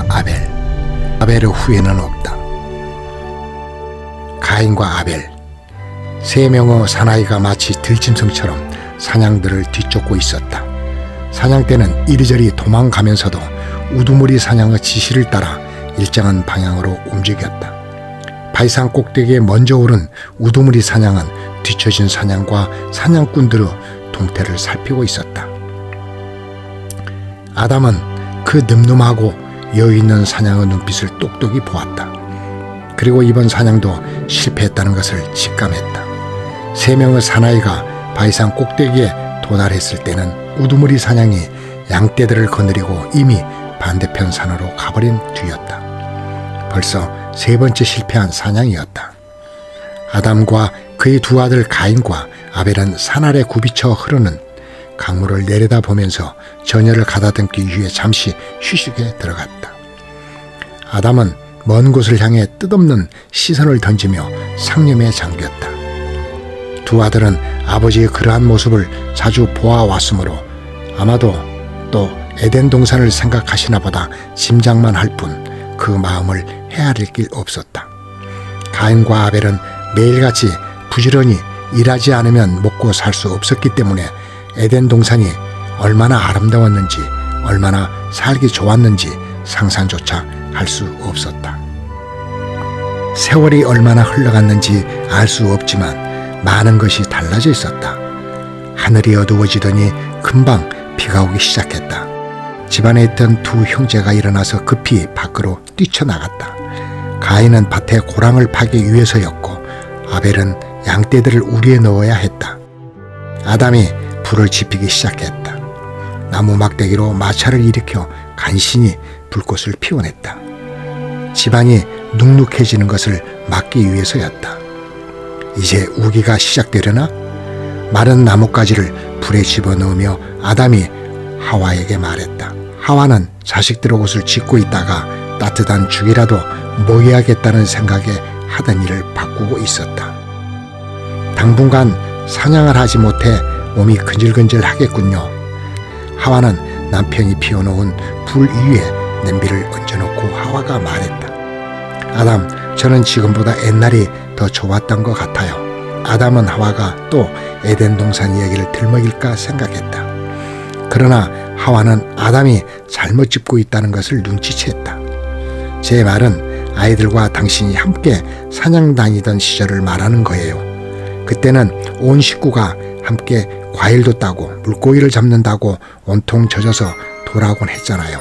아벨. 아벨의 후회는 없다. 가인과 아벨. 세 명의 사나이가 마치 들짐승처럼 사냥들을 뒤쫓고 있었다. 사냥대는 이리저리 도망가면서도 우두머리 사냥의 지시를 따라 일정한 방향으로 움직였다. 바위산 꼭대기에 먼저 오른 우두머리 사냥은 뒤처진 사냥과 사냥꾼들의 동태를 살피고 있었다. 아담은 그 늠름하고 여유있는 사냥의 눈빛을 똑똑히 보았다. 그리고 이번 사냥도 실패했다는 것을 직감했다. 세 명의 사나이가 바위산 꼭대기에 도달했을 때는 우두머리 사냥이 양떼들을 거느리고 이미 반대편 산으로 가버린 뒤였다. 벌써 세 번째 실패한 사냥이었다. 아담과 그의 두 아들 가인과 아벨은 산 아래 굽이쳐 흐르는 강물을 내려다보면서 저녁을 가다듬기 위해 잠시 휴식에 들어갔다. 아담은 먼 곳을 향해 뜻없는 시선을 던지며 상념에 잠겼다. 두 아들은 아버지의 그러한 모습을 자주 보아왔으므로 아마도 또 에덴 동산을 생각하시나 보다 짐작만 할 뿐 그 마음을 헤아릴 길 없었다. 가인과 아벨은 매일같이 부지런히 일하지 않으면 먹고 살 수 없었기 때문에 에덴 동산이 얼마나 아름다웠는지 얼마나 살기 좋았는지 상상조차 할 수 없었다. 세월이 얼마나 흘러갔는지 알 수 없지만 많은 것이 달라져 있었다. 하늘이 어두워지더니 금방 비가 오기 시작했다. 집안에 있던 두 형제가 일어나서 급히 밖으로 뛰쳐나갔다. 가인은 밭에 고랑을 파기 위해서였고 아벨은 양떼들을 우리에 넣어야 했다. 아담이 불을 지피기 시작했다. 나무 막대기로 마차를 일으켜 간신히 불꽃을 피워냈다. 집안이 눅눅해지는 것을 막기 위해서였다. 이제 우기가 시작되려나? 마른 나뭇가지를 불에 집어넣으며 아담이 하와에게 말했다. 하와는 자식들의 옷을 짓고 있다가 따뜻한 죽이라도 먹여야겠다는 생각에 하던 일을 바꾸고 있었다. 당분간 사냥을 하지 못해 몸이 근질근질하겠군요. 하와는 남편이 피워놓은 불 위에 냄비를 얹어놓고 하와가 말했다. 아담, 저는 지금보다 옛날이 더 좋았던 것 같아요. 아담은 하와가 또 에덴 동산 이야기를 들먹일까 생각했다. 그러나 하와는 아담이 잘못 짚고 있다는 것을 눈치챘다. 제 말은 아이들과 당신이 함께 사냥 다니던 시절을 말하는 거예요. 그때는 온 식구가 함께 과일도 따고 물고기를 잡는다고 온통 젖어서 돌아오곤 했잖아요.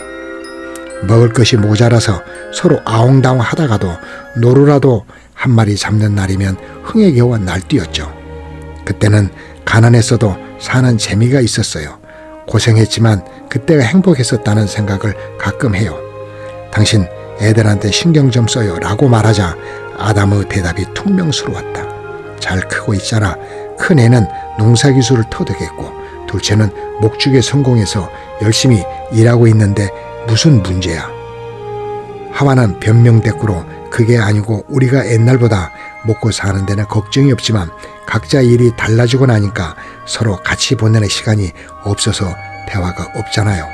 먹을 것이 모자라서 서로 아웅다웅 하다가도 노루라도 한 마리 잡는 날이면 흥에 겨워 날뛰었죠. 그때는 가난했어도 사는 재미가 있었어요. 고생했지만 그때가 행복했었다는 생각을 가끔 해요. 당신 애들한테 신경 좀 써요 라고 말하자 아담의 대답이 퉁명스러웠다. 잘 크고 있잖아. 큰 애는 농사기술을 터득했고 둘째는 목축에 성공해서 열심히 일하고 있는데 무슨 문제야. 하와는 변명대꾸로 그게 아니고 우리가 옛날보다 먹고 사는 데는 걱정이 없지만 각자 일이 달라지고 나니까 서로 같이 보내는 시간이 없어서 대화가 없잖아요.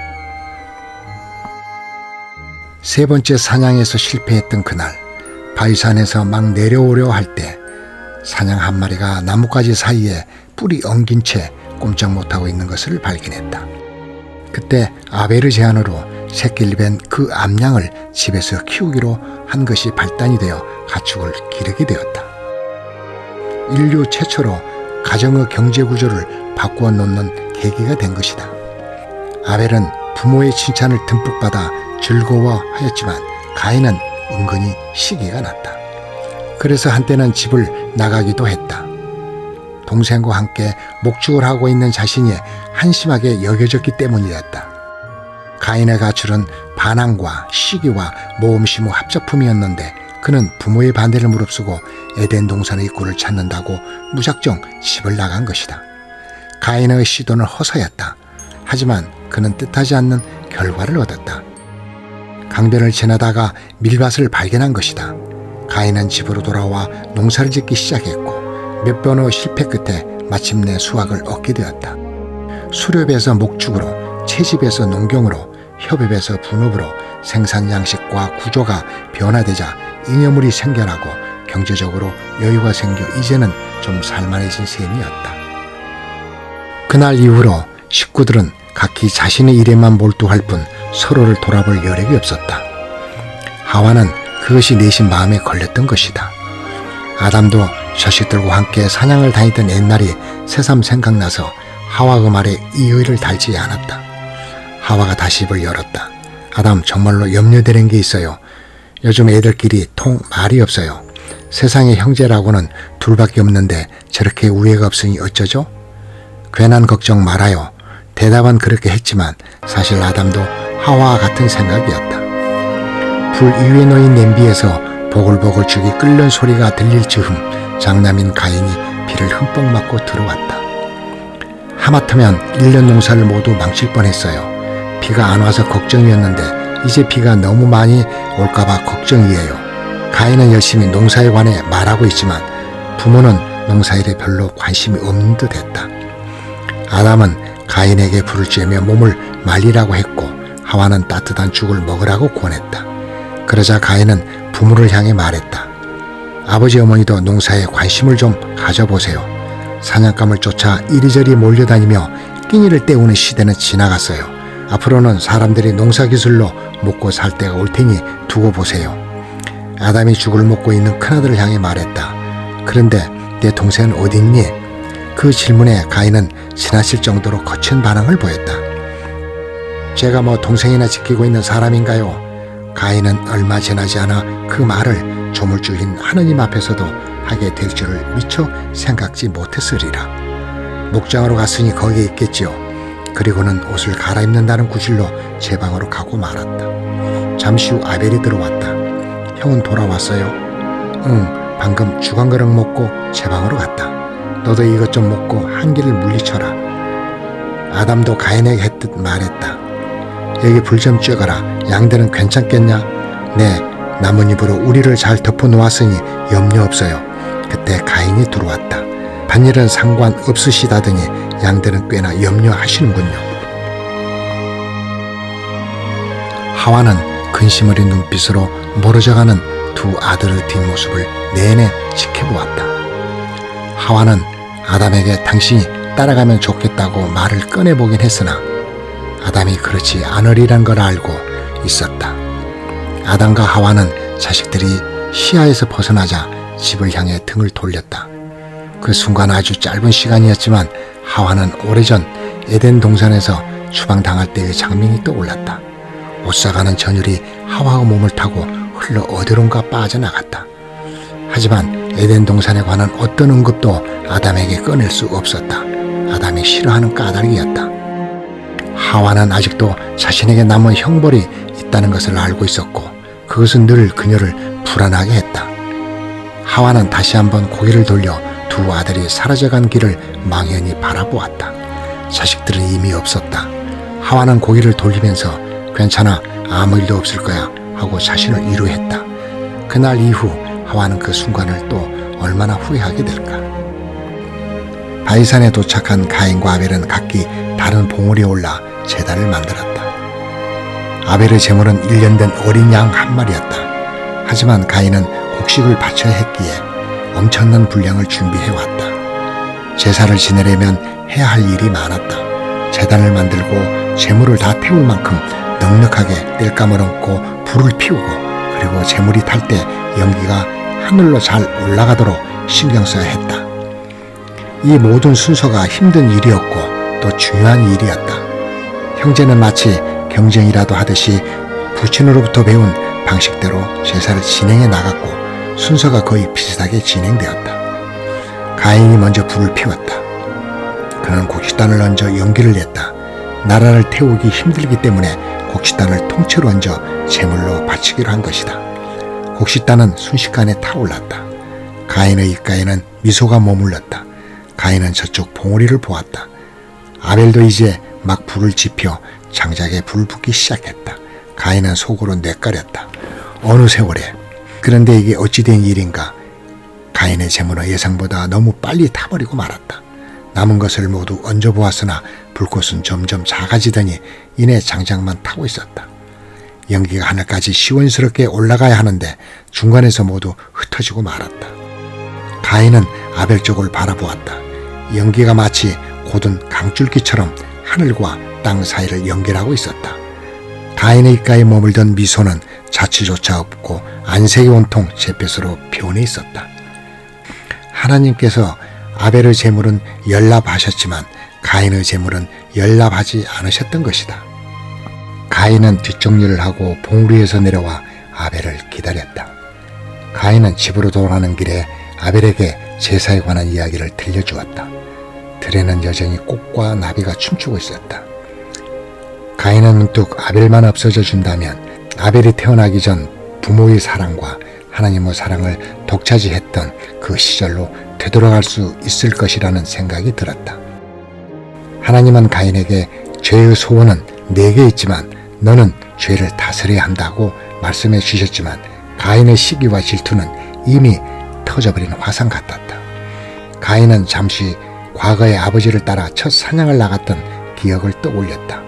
세 번째 사냥에서 실패했던 그날 바위산에서 막 내려오려 할 때 사냥 한 마리가 나뭇가지 사이에 뿔이 엉긴 채 꼼짝 못하고 있는 것을 발견했다. 그때 아벨의 제안으로 새끼를 뵌 그 암양을 집에서 키우기로 한 것이 발단이 되어 가축을 기르게 되었다. 인류 최초로 가정의 경제 구조를 바꾸어 놓는 계기가 된 것이다. 아벨은 부모의 칭찬을 듬뿍 받아 즐거워하였지만 가인은 은근히 시기가 났다. 그래서 한때는 집을 나가기도 했다. 동생과 함께 목축을 하고 있는 자신이 한심하게 여겨졌기 때문이었다. 가인의 가출은 반항과 시기와 모험심의 합작품이었는데 그는 부모의 반대를 무릅쓰고 에덴 동산의 꿀을 찾는다고 무작정 집을 나간 것이다. 가인의 시도는 허사였다. 하지만 그는 뜻하지 않는 결과를 얻었다. 강변을 지나다가 밀밭을 발견한 것이다. 가인은 집으로 돌아와 농사를 짓기 시작했고 몇 번의 실패 끝에 마침내 수확을 얻게 되었다. 수렵에서 목축으로, 채집에서 농경으로, 협업에서 분업으로 생산 양식과 구조가 변화되자 잉여물이 생겨나고 경제적으로 여유가 생겨 이제는 좀 살만해진 셈이었다. 그날 이후로 식구들은 각기 자신의 일에만 몰두할 뿐 서로를 돌아볼 여력이 없었다. 하와는 그것이 내심 마음에 걸렸던 것이다. 아담도 자식들과 함께 사냥을 다니던 옛날이 새삼 생각나서 하와 그 말에 이의를 달지 않았다. 하와가 다시 입을 열었다. 아담, 정말로 염려되는 게 있어요. 요즘 애들끼리 통 말이 없어요. 세상에 형제라고는 둘밖에 없는데 저렇게 우애가 없으니 어쩌죠? 괜한 걱정 말아요. 대답은 그렇게 했지만 사실 아담도 하와와 같은 생각이었다. 불 위에 놓인 냄비에서 보글보글 죽이 끓는 소리가 들릴 즈음 장남인 가인이 비를 흠뻑 맞고 들어왔다. 하마터면 1년 농사를 모두 망칠 뻔했어요. 비가 안 와서 걱정이었는데 이제 비가 너무 많이 올까봐 걱정이에요. 가인은 열심히 농사에 관해 말하고 있지만 부모는 농사일에 별로 관심이 없는 듯 했다. 아담은 가인에게 불을 쬐며 몸을 말리라고 했고 하와는 따뜻한 죽을 먹으라고 권했다. 그러자 가인은 부모를 향해 말했다. 아버지 어머니도 농사에 관심을 좀 가져보세요. 사냥감을 쫓아 이리저리 몰려다니며 끼니를 때우는 시대는 지나갔어요. 앞으로는 사람들이 농사기술로 먹고 살 때가 올 테니 두고 보세요. 아담이 죽을 먹고 있는 큰아들을 향해 말했다. 그런데 내 동생은 어디 있니? 그 질문에 가인은 지나칠 정도로 거친 반응을 보였다. 제가 뭐 동생이나 지키고 있는 사람인가요? 가인은 얼마 지나지 않아 그 말을 조물주인 하느님 앞에서도 하게 될 줄을 미처 생각지 못했으리라. 목장으로 갔으니 거기에 있겠지요. 그리고는 옷을 갈아입는다는 구실로 제 방으로 가고 말았다. 잠시 후 아벨이 들어왔다. 형은 돌아왔어요? 응, 방금 죽 한 그릇 먹고 제 방으로 갔다. 너도 이것 좀 먹고 한기를 물리쳐라. 아담도 가인에게 했듯 말했다. 여기 불 좀 쬐거라. 양들은 괜찮겠냐? 네, 나뭇잎으로 우리를 잘 덮어놓았으니 염려 없어요. 그때 가인이 들어왔다. 반일은 상관없으시다더니 양들은 꽤나 염려하시는군요. 하와는 근심 어린 눈빛으로 멀어져가는 두 아들의 뒷모습을 내내 지켜보았다. 하와는 아담에게 당신이 따라가면 좋겠다고 말을 꺼내보긴 했으나 아담이 그렇지 않으리란 걸 알고 있었다. 아담과 하와는 자식들이 시야에서 벗어나자 집을 향해 등을 돌렸다. 그 순간 아주 짧은 시간이었지만 하와는 오래전 에덴 동산에서 추방당할 때의 장면이 떠올랐다. 옷사가는 전율이 하와의 몸을 타고 흘러 어디론가 빠져나갔다. 하지만 에덴 동산에 관한 어떤 언급도 아담에게 꺼낼 수 없었다. 아담이 싫어하는 까닭이었다. 하와는 아직도 자신에게 남은 형벌이 있다는 것을 알고 있었고 그것은 늘 그녀를 불안하게 했다. 하와는 다시 한번 고개를 돌려 두 아들이 사라져간 길을 망연히 바라보았다. 자식들은 이미 없었다. 하와는 고개를 돌리면서 괜찮아, 아무 일도 없을 거야 하고 자신을 위로했다. 그날 이후 하와는 그 순간을 또 얼마나 후회하게 될까. 바이산에 도착한 가인과 아벨은 각기 다른 봉우리에 올라 제단을 만들었다. 아벨의 제물은 1년 된 어린 양 한 마리였다. 하지만 가인은 곡식을 바쳐야 했기에 엄청난 분량을 준비해왔다. 제사를 지내려면 해야 할 일이 많았다. 제단을 만들고 제물을 다 태울 만큼 넉넉하게 땔감을 얹고 불을 피우고 그리고 제물이 탈 때 연기가 하늘로 잘 올라가도록 신경 써야 했다. 이 모든 순서가 힘든 일이었고 또 중요한 일이었다. 형제는 마치 경쟁이라도 하듯이 부친으로부터 배운 방식대로 제사를 진행해 나갔고 순서가 거의 비슷하게 진행되었다. 가인이 먼저 불을 피웠다. 그는 곡식단을 얹어 연기를 냈다. 나라를 태우기 힘들기 때문에 곡식단을 통째로 얹어 제물로 바치기로 한 것이다. 곡식단은 순식간에 타올랐다. 가인의 입가에는 미소가 머물렀다. 가인은 저쪽 봉우리를 보았다. 아벨도 이제 막 불을 지펴 장작에 불 붙기 시작했다. 가인은 속으로 뇌까렸다. 어느 세월에. 그런데 이게 어찌된 일인가. 가인의 제물은 예상보다 너무 빨리 타버리고 말았다. 남은 것을 모두 얹어보았으나 불꽃은 점점 작아지더니 이내 장작만 타고 있었다. 연기가 하늘까지 시원스럽게 올라가야 하는데 중간에서 모두 흩어지고 말았다. 가인은 아벨 쪽을 바라보았다. 연기가 마치 고든 강줄기처럼 하늘과 땅 사이를 연결하고 있었다. 가인의 입가에 머물던 미소는 자취조차 없고 안색이 온통 잿빛으로 변해 있었다. 하나님께서 아벨의 제물은 연납하셨지만 가인의 제물은 연납하지 않으셨던 것이다. 가인은 뒷정리를 하고 봉우리에서 내려와 아벨을 기다렸다. 가인은 집으로 돌아가는 길에 아벨에게 제사에 관한 이야기를 들려주었다. 들에는 여전히 꽃과 나비가 춤추고 있었다. 가인은 문득 아벨만 없어져 준다면 아벨이 태어나기 전 부모의 사랑과 하나님의 사랑을 독차지했던 그 시절로 되돌아갈 수 있을 것이라는 생각이 들었다. 하나님은 가인에게 죄의 소원은 내게 있지만 너는 죄를 다스려야 한다고 말씀해 주셨지만 가인의 시기와 질투는 이미 터져버린 화산 같았다. 가인은 잠시 과거의 아버지를 따라 첫 사냥을 나갔던 기억을 떠올렸다.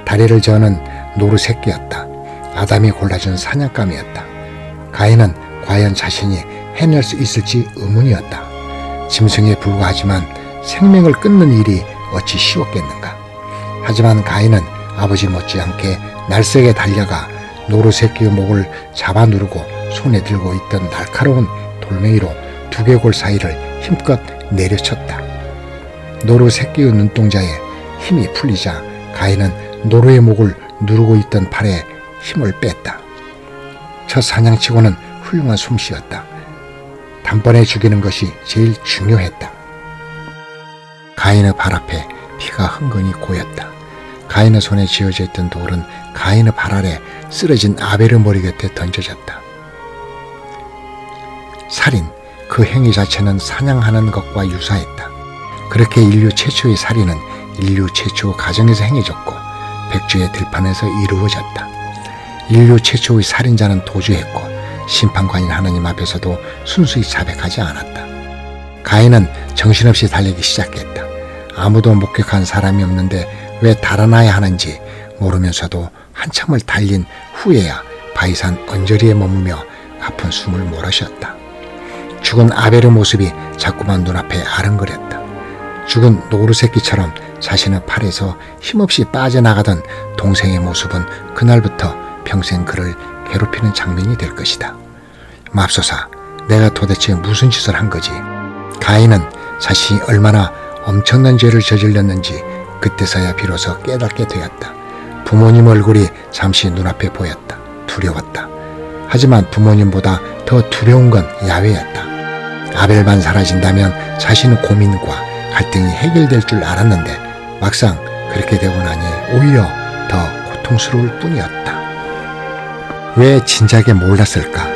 다리를 저는 노루 새끼였다. 아담이 골라준 사냥감이었다. 가인은 과연 자신이 해낼 수 있을지 의문이었다. 짐승에 불과하지만 생명을 끊는 일이 어찌 쉬웠겠는가. 하지만 가인은 아버지 못지않게 날쌔게 달려가 노루 새끼의 목을 잡아 누르고 손에 들고 있던 날카로운 돌멩이로 두개골 사이를 힘껏 내려쳤다. 노루 새끼의 눈동자에 힘이 풀리자 가인은 노루의 목을 누르고 있던 팔에 힘을 뺐다. 첫 사냥치고는 훌륭한 솜씨였다. 단번에 죽이는 것이 제일 중요했다. 가인의 발 앞에 피가 흥건히 고였다. 가인의 손에 쥐어져 있던 돌은 가인의 발 아래 쓰러진 아벨의 머리 곁에 던져졌다. 살인, 그 행위 자체는 사냥하는 것과 유사했다. 그렇게 인류 최초의 살인은 인류 최초 가정에서 행해졌고 백주의 들판에서 이루어졌다. 인류 최초의 살인자는 도주했고 심판관인 하나님 앞에서도 순수히 자백하지 않았다. 가인은 정신없이 달리기 시작했다. 아무도 목격한 사람이 없는데 왜 달아나야 하는지 모르면서도 한참을 달린 후에야 바위산 언저리에 머무며 아픈 숨을 몰아쉬었다. 죽은 아벨의 모습이 자꾸만 눈앞에 아른거렸다. 죽은 노루새끼처럼 자신의 팔에서 힘없이 빠져나가던 동생의 모습은 그날부터 평생 그를 괴롭히는 장면이 될 것이다. 맙소사, 내가 도대체 무슨 짓을 한 거지? 가인은 자신이 얼마나 엄청난 죄를 저질렀는지 그때서야 비로소 깨닫게 되었다. 부모님 얼굴이 잠시 눈앞에 보였다. 두려웠다. 하지만 부모님보다 더 두려운 건 야훼였다. 아벨만 사라진다면 자신의 고민과 갈등이 해결될 줄 알았는데 막상 그렇게 되고 나니 오히려 더 고통스러울 뿐이었다. 왜 진작에 몰랐을까?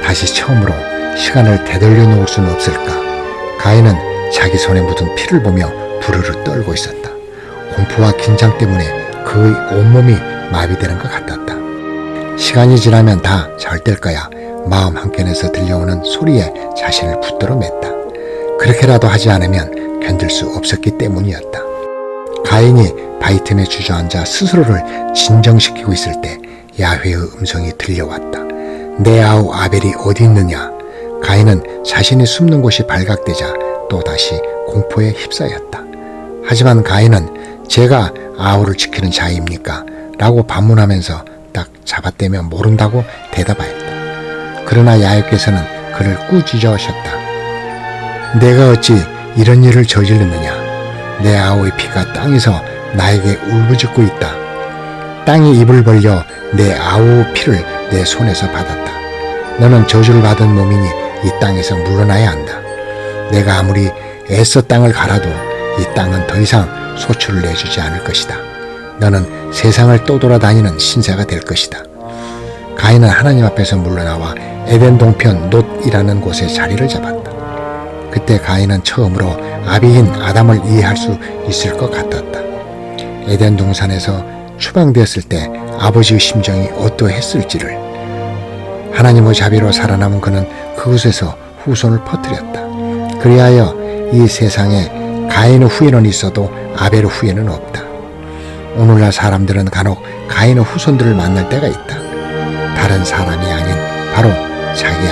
다시 처음으로 시간을 되돌려 놓을 수는 없을까? 가인은 자기 손에 묻은 피를 보며 부르르 떨고 있었다. 공포와 긴장 때문에 그의 온몸이 마비되는 것 같았다. 시간이 지나면 다 잘 될 거야. 마음 한켠에서 들려오는 소리에 자신을 붙들어 맸다. 그렇게라도 하지 않으면 견딜 수 없었기 때문이었다. 가인이 바위 틈에 주저앉아 스스로를 진정시키고 있을 때 야훼의 음성이 들려왔다. 내 아우 아벨이 어디 있느냐? 가인은 자신이 숨는 곳이 발각되자 또다시 공포에 휩싸였다. 하지만 가인은 제가 아우를 지키는 자입니까? 라고 반문하면서 딱 잡아떼며 모른다고 대답하였다. 그러나 야훼께서는 그를 꾸짖으셨다. 내가 어찌 이런 일을 저질렀느냐? 내 아우의 피가 땅에서 나에게 울부짖고 있다. 땅이 입을 벌려 내 아우 피를 내 손에서 받았다. 너는 저주를 받은 몸이니 이 땅에서 물러나야 한다. 내가 아무리 애써 땅을 갈아도 이 땅은 더 이상 소출을 내주지 않을 것이다. 너는 세상을 떠돌아다니는 신세가 될 것이다. 가인은 하나님 앞에서 물러나와 에덴 동편 놋이라는 곳에 자리를 잡았다. 그때 가인은 처음으로 아비인 아담을 이해할 수 있을 것 같았다. 에덴 동산에서 추방되었을 때 아버지의 심정이 어떠했을지를. 하나님의 자비로 살아남은 그는 그곳에서 후손을 퍼뜨렸다. 그리하여 이 세상에 가인의 후예는 있어도 아벨의 후예는 없다. 오늘날 사람들은 간혹 가인의 후손들을 만날 때가 있다. 다른 사람이 아닌 바로 자기